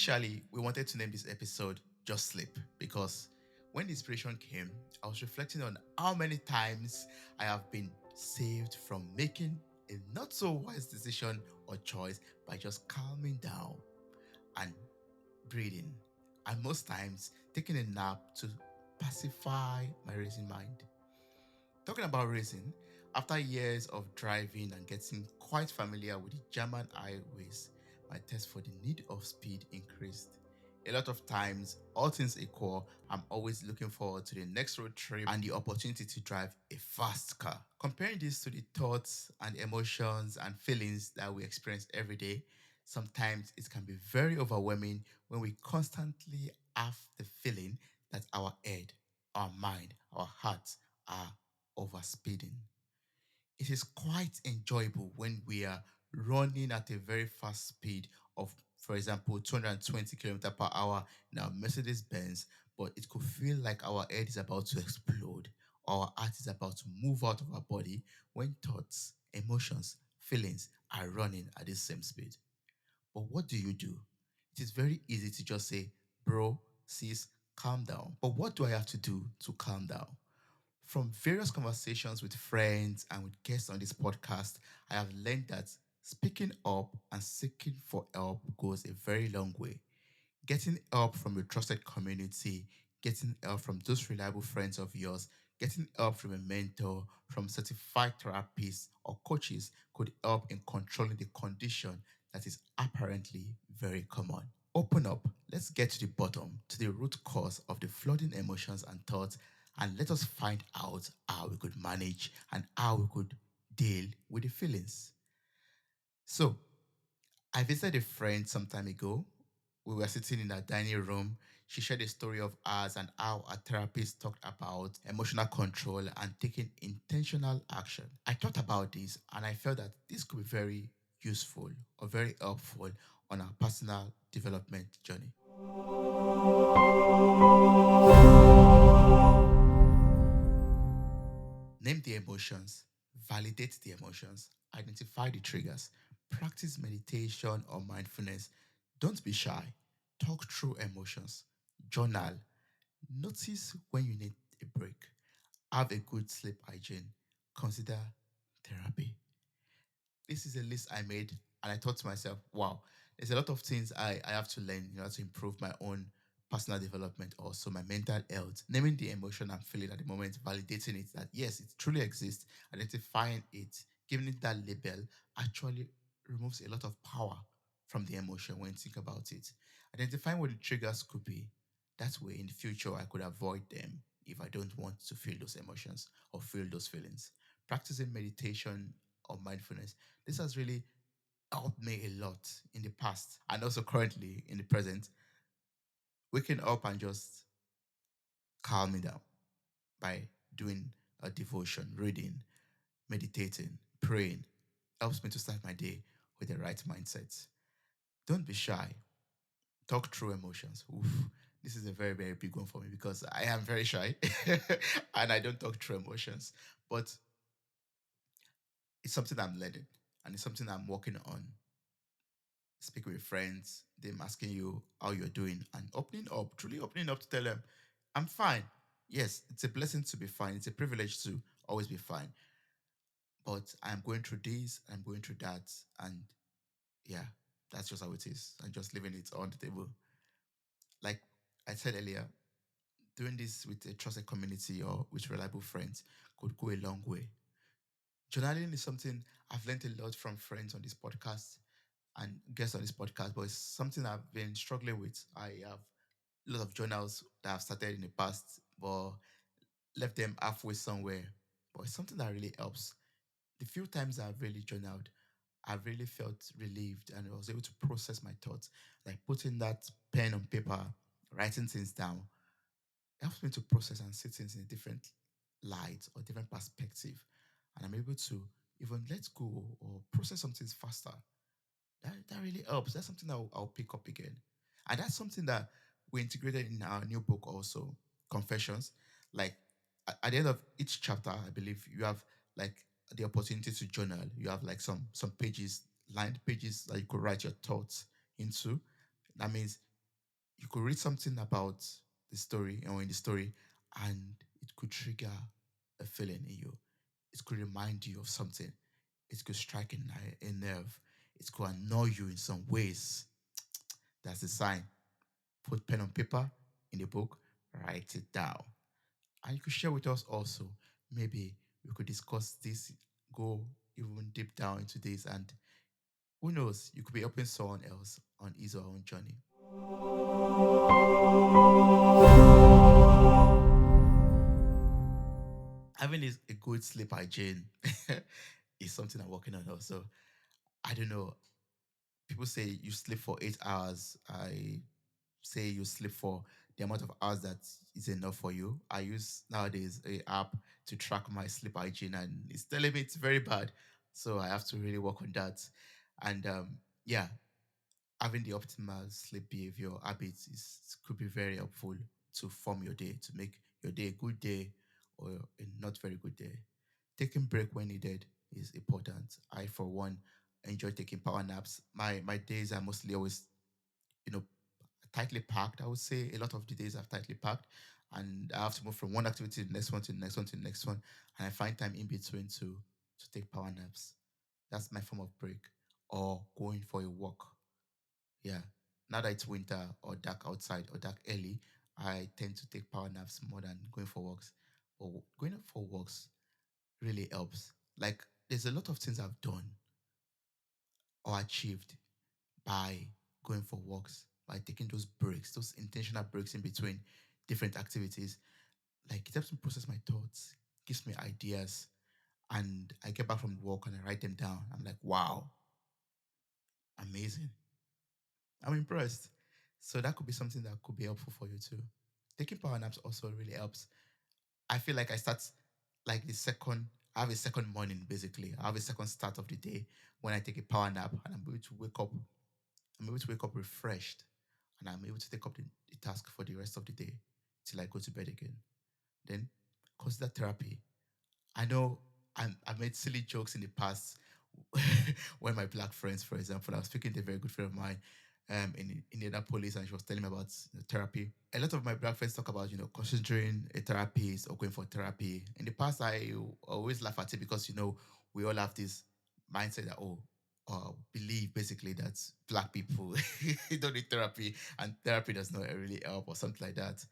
Initially, we wanted to name this episode Just Sleep because when the inspiration came, I was reflecting on how many times I have been saved from making a not so wise decision or choice by just calming down and breathing, and most times taking a nap to pacify my racing mind. Talking about racing, after years of driving and getting quite familiar with the German highways, my test for the need of speed increased. A lot of times, all things equal, I'm always looking forward to the next road trip and the opportunity to drive a fast car. Comparing this to the thoughts and emotions and feelings that we experience every day, sometimes it can be very overwhelming when we constantly have the feeling that our head, our mind, our heart are overspeeding. It is quite enjoyable when we are running at a very fast speed of, for example, 220 kilometers per hour in our Mercedes Benz, but it could feel like our head is about to explode, our heart is about to move out of our body when thoughts, emotions, feelings are running at the same speed. But what do you do? It is very easy to just say, bro, sis, calm down. But what do I have to do to calm down? From various conversations with friends and with guests on this podcast, I have learned that speaking up and seeking for help goes a very long way. Getting help from a trusted community, getting help from those reliable friends of yours, getting help from a mentor, from certified therapists or coaches could help in controlling the condition that is apparently very common. Open up. Let's get to the bottom, to the root cause of the flooding emotions and thoughts, and let us find out how we could manage and how we could deal with the feelings. So, I visited a friend some time ago. We were sitting in a dining room. She shared a story of ours and how a therapist talked about emotional control and taking intentional action. I thought about this and I felt that this could be very useful or very helpful on our personal development journey. Name the emotions, validate the emotions, identify the triggers, practice meditation or mindfulness. Don't be shy. Talk through emotions, journal, notice when you need a break, have a good sleep hygiene, consider therapy. This is a list I made, and I thought to myself, wow, there's a lot of things I have to learn in order to improve my own personal development, also my mental health. Naming the emotion I'm feeling at the moment, validating it that yes, it truly exists, identifying it, giving it that label actually removes a lot of power from the emotion when you think about it. Identifying what the triggers could be. That way, in the future, I could avoid them if I don't want to feel those emotions or feel those feelings. Practicing meditation or mindfulness, this has really helped me a lot in the past and also currently in the present. Waking up and just calming down by doing a devotion, reading, meditating, praying helps me to start my day with the right mindset. Don't be shy. Talk through emotions. Oof, this is a very, very big one for me because I am very shy and I don't talk through emotions. But it's something I'm learning and it's something I'm working on. Speak with friends, them asking you how you're doing and opening up, truly opening up to tell them, I'm fine. Yes, it's a blessing to be fine. It's a privilege to always be fine. But I'm going through this, I'm going through that. And yeah, that's just how it is. I'm just leaving it on the table. Like I said earlier, doing this with a trusted community or with reliable friends could go a long way. Journaling is something I've learned a lot from friends on this podcast and guests on this podcast, but it's something I've been struggling with. I have a lot of journals that I've started in the past, but left them halfway somewhere. But it's something that really helps. The few times I've really journaled, I've really felt relieved and I was able to process my thoughts. Like putting that pen on paper, writing things down, helps me to process and see things in a different light or different perspective. And I'm able to even let go or process some things faster. That really helps. That's something I'll pick up again. And that's something that we integrated in our new book also, Confessions. Like at the end of each chapter, I believe you have like the opportunity to journal. You have like some pages, lined pages that you could write your thoughts into. That means You could read something about the story or in the story, and it could trigger a feeling in you. It could remind you of something. It could strike a nerve. It could annoy you in some ways. That's a sign. Put pen on paper in the book, write it down. And you could share with us also. Maybe we could discuss this, go even deep down into this, and who knows, you could be helping someone else on his or her own journey. Having a good sleep hygiene is something I'm working on also. I don't know. People say you sleep for 8 hours. I say you sleep for the amount of hours that is enough for you. I use nowadays a app to track my sleep hygiene, and it's telling me it's very bad. So I have to really work on that. And yeah, having the optimal sleep behavior habits could be very helpful to form your day, to make your day a good day or a not very good day. Taking break when needed is important. I, for one, enjoy taking power naps. My days are mostly always, you know, tightly packed. I would say a lot of the days are tightly packed, and I have to move from one activity to the next one to the next one to the next one, and I find time in between to take power naps. That's my form of break, or going for a walk. Yeah. Now that it's winter or dark outside or dark early, I tend to take power naps more than going for walks. But going out for walks really helps. Like, there's a lot of things I've done or achieved by going for walks, by taking those breaks, those intentional breaks in between different activities. Like, it helps me process my thoughts, gives me ideas, and I get back from the walk and I write them down. I'm like, wow, amazing. I'm impressed. So that could be something that could be helpful for you too. Taking power naps also really helps. I feel like I start like the second, I have a second morning basically. I have a second start of the day when I take a power nap and I'm able to wake up. I'm able to wake up refreshed and I'm able to take up the task for the rest of the day till I go to bed again. Then consider therapy. I know I made silly jokes in the past when my black friends, for example, I was speaking to a very good friend of mine in Indianapolis, and she was telling me about therapy. A lot of my black friends talk about, considering a therapist or going for therapy. In the past, I always laugh at it because, we all have this mindset that, believe basically that black people don't need therapy and therapy does not really help or something like that,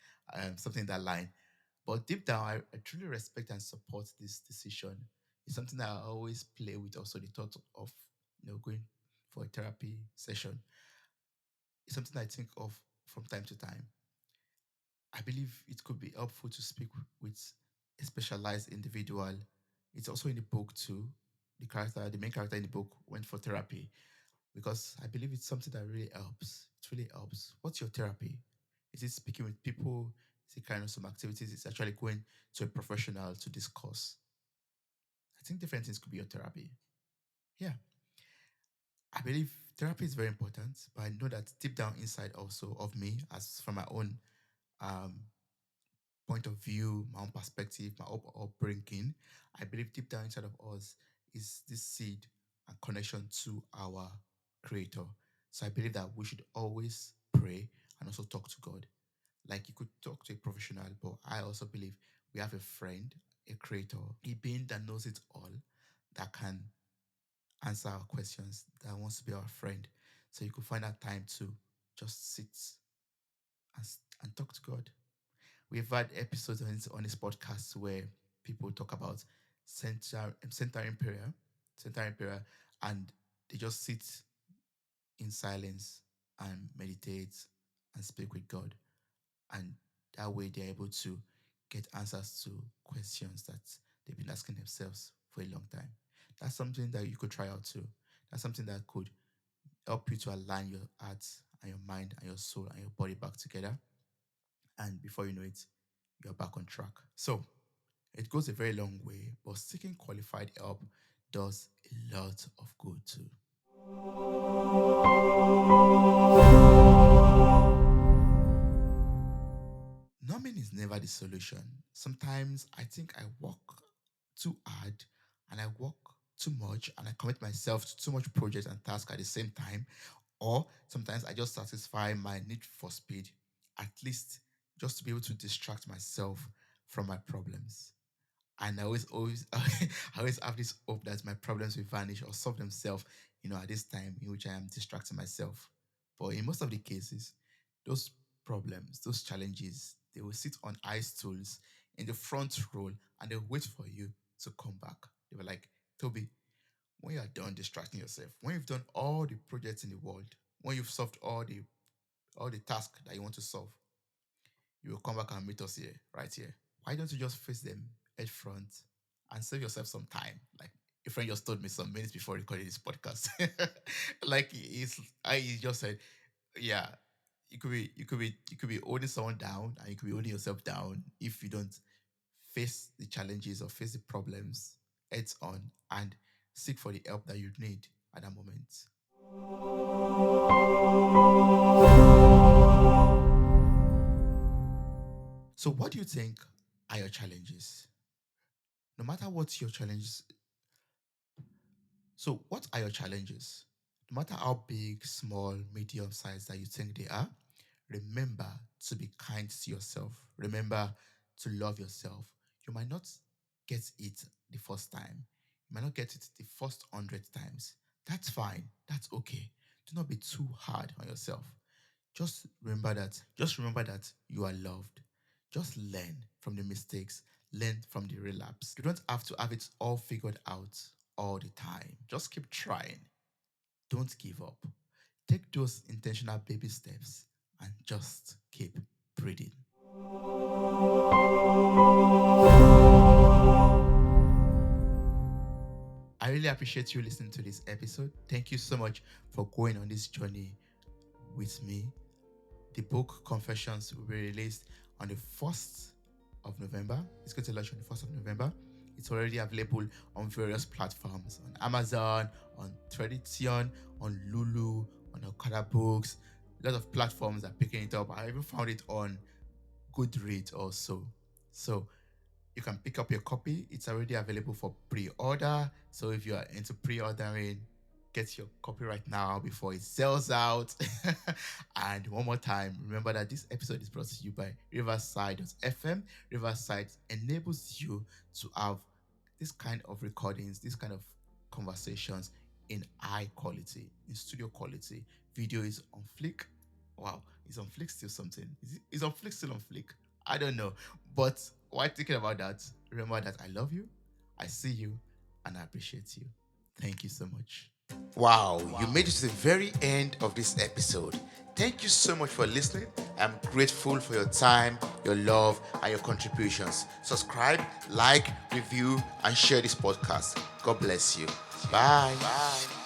something in that line. But deep down, I truly respect and support this decision. It's something that I always play with. Also, the thought of going for a therapy session. It's something I think of from time to time. I believe it could be helpful to speak with a specialized individual. It's also in the book too. The main character in the book, went for therapy because I believe it's something that really helps. It really helps. What's your therapy? Is it speaking with people? Is it kind of some activities? It's actually going to a professional to discuss. I think different things could be your therapy. Yeah. I believe therapy is very important, but I know that deep down inside also of me, as from my own um, point of view, my own perspective, my upbringing, I believe deep down inside of us is this seed and connection to our creator. So I believe that we should always pray and also talk to God. Like, you could talk to a professional, but I also believe we have a friend, a creator, a being that knows it all, that can answer our questions, that wants to be our friend. So you could find that time to just sit and talk to God. We've had episodes on this podcast where people talk about centering prayer, and they just sit in silence and meditate and speak with God. And that way they're able to get answers to questions that they've been asking themselves for a long time. That's something that you could try out too. That's something that could help you to align your heart and your mind and your soul and your body back together. And before you know it, you're back on track. So it goes a very long way, but seeking qualified help does a lot of good too. Numbing is never the solution. Sometimes I think I work too hard and I work too much and I commit myself to too much projects and tasks at the same time. Or sometimes I just satisfy my need for speed at least just to be able to distract myself from my problems. And I always, I always have this hope that my problems will vanish or solve themselves, at this time in which I am distracting myself. But in most of the cases, those problems, those challenges, they will sit on ice stools in the front row and they'll wait for you to come back. They were like, Toby, when you are done distracting yourself, when you've done all the projects in the world, when you've solved all the tasks that you want to solve, you will come back and meet us here, right here. Why don't you just face them head front and save yourself some time? Like a friend just told me some minutes before recording this podcast. Like he just said, yeah, you could be holding someone down and you could be holding yourself down if you don't face the challenges or face the problems heads on and seek for the help that you need at that moment. So what do you think are your challenges? No matter what your challenges, so what are your challenges? No matter how big, small, medium size that you think they are, remember to be kind to yourself. Remember to love yourself. You might not get it the first time. You might not get it the first 100 times. That's fine. That's okay. Do not be too hard on yourself. Just remember that you are loved. Just learn from the mistakes, learn from the relapse. You don't have to have it all figured out all the time. Just keep trying. Don't give up. Take those intentional baby steps and just keep breathing. I really appreciate you listening to this episode. Thank you so much for going on this journey with me. The book Confessions will be released on the 1st of November. It's going to launch on the 1st of November. It's already available on various platforms on Amazon, on Tradition, on Lulu, on Okada Books. A lot of platforms are picking it up. I even found it on Goodreads also. So you can pick up your copy. It's already available for pre-order. So if you are into pre-ordering, get your copy right now before it sells out. And one more time, remember that this episode is brought to you by Riverside.fm. Riverside enables you to have this kind of recordings, this kind of conversations in high quality, in studio quality. Video is on flick. Wow, is on flick still something? Is on flick still on flick? I don't know. But while thinking about that, remember that I love you, I see you, and I appreciate you. Thank you so much. Wow, you made it to the very end of this episode. Thank you so much for listening. I'm grateful for your time, your love, and your contributions. Subscribe, like, review, and share this podcast. God bless you. Bye. Bye.